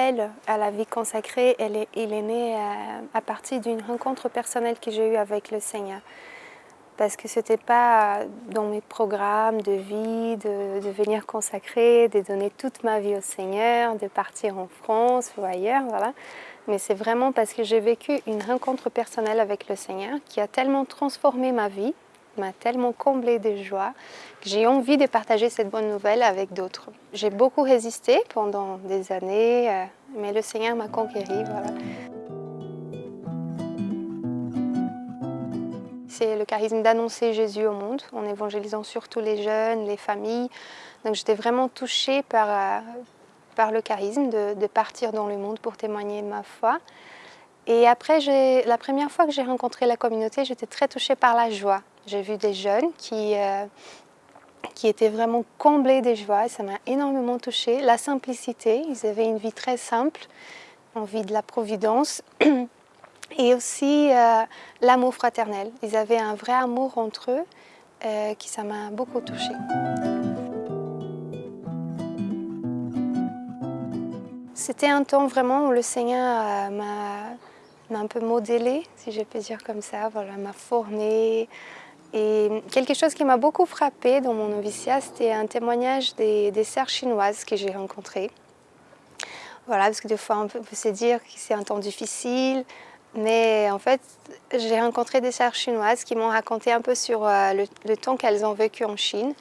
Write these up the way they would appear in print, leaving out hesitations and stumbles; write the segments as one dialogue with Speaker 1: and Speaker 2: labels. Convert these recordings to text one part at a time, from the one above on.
Speaker 1: appel à la vie consacrée, il est né à partir d'une rencontre personnelle que j'ai eue avec le Seigneur. Parce que ce n'était pas dans mes programmes de vie, de devenir consacrée, de donner toute ma vie au Seigneur, de partir en France ou ailleurs, voilà. Mais c'est vraiment parce que j'ai vécu une rencontre personnelle avec le Seigneur qui a tellement transformé ma vie, m'a tellement comblée de joie, que j'ai envie de partager cette bonne nouvelle avec d'autres. J'ai beaucoup résisté pendant des années, mais le Seigneur m'a conquérie, voilà. C'est le charisme d'annoncer Jésus au monde, en évangélisant surtout les jeunes, les familles. Donc j'étais vraiment touchée par le charisme de partir dans le monde pour témoigner de ma foi. Et après, la première fois que j'ai rencontré la communauté, j'étais très touchée par la joie. J'ai vu des jeunes qui étaient vraiment comblés de joie et ça m'a énormément touchée. La simplicité, ils avaient une vie très simple, une vie de la providence. Et aussi l'amour fraternel. Ils avaient un vrai amour entre eux qui ça m'a beaucoup touchée. C'était un temps vraiment où le Seigneur m'a un peu modélée, si je peux dire comme ça, voilà, m'a formée. Et quelque chose qui m'a beaucoup frappée dans mon noviciat, c'était un témoignage des sœurs chinoises que j'ai rencontrées. Voilà, parce que des fois on peut se dire que c'est un temps difficile, mais en fait j'ai rencontré des sœurs chinoises qui m'ont raconté un peu sur le temps qu'elles ont vécu en Chine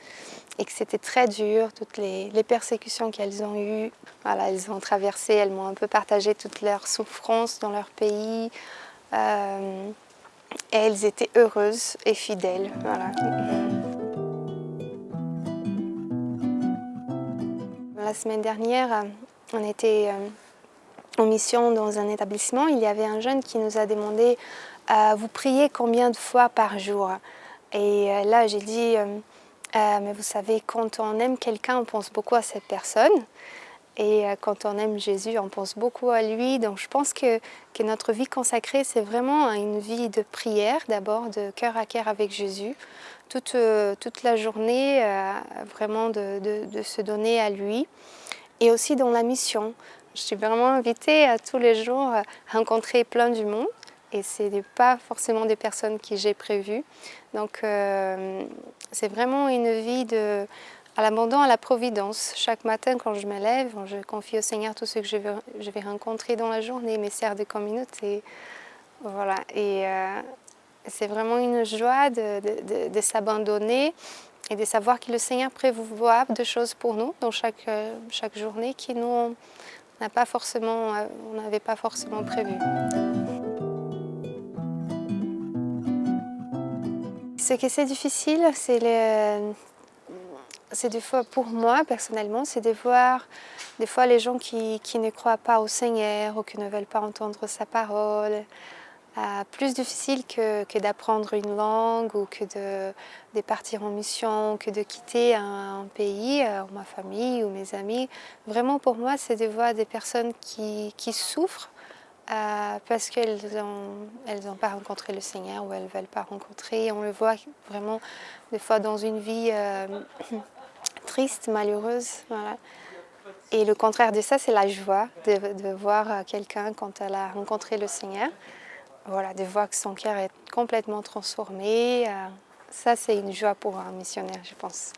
Speaker 1: et que c'était très dur, toutes les persécutions qu'elles ont eues. Voilà, elles ont traversé, elles m'ont un peu partagé toutes leurs souffrances dans leur pays et elles étaient heureuses et fidèles. Voilà. La semaine dernière, on était en mission dans un établissement. Il y avait un jeune qui nous a demandé vous priez combien de fois par jour? Et là j'ai dit mais vous savez, quand on aime quelqu'un, on pense beaucoup à cette personne. Et quand on aime Jésus, on pense beaucoup à lui. Donc je pense que notre vie consacrée, c'est vraiment une vie de prière, d'abord de cœur à cœur avec Jésus. Toute la journée, vraiment de se donner à lui. Et aussi dans la mission. Je suis vraiment invitée à tous les jours à rencontrer plein du monde. Et ce n'est pas forcément des personnes que j'ai prévues. Donc c'est vraiment une vie à l'abandon, à la providence. Chaque matin quand je me lève, je confie au Seigneur tout ce que je vais rencontrer dans la journée, mes sœurs de communauté. Voilà. Et c'est vraiment une joie de s'abandonner et de savoir que le Seigneur prévoit de choses pour nous dans chaque journée qui nous on n'avait pas forcément prévu. Ce qui est difficile, c'est des fois pour moi personnellement, c'est de voir des fois les gens qui ne croient pas au Seigneur ou qui ne veulent pas entendre sa parole. Plus difficile que d'apprendre une langue ou que de partir en mission, que de quitter un pays, ma famille ou mes amis. Vraiment pour moi, c'est de voir des personnes qui souffrent parce qu'elles n'ont pas rencontré le Seigneur ou elles ne veulent pas rencontrer. On le voit vraiment des fois dans une vie triste, malheureuse. Voilà. Et le contraire de ça, c'est la joie de voir quelqu'un quand elle a rencontré le Seigneur. Voilà, de voir que son cœur est complètement transformé. Ça, c'est une joie pour un missionnaire, je pense.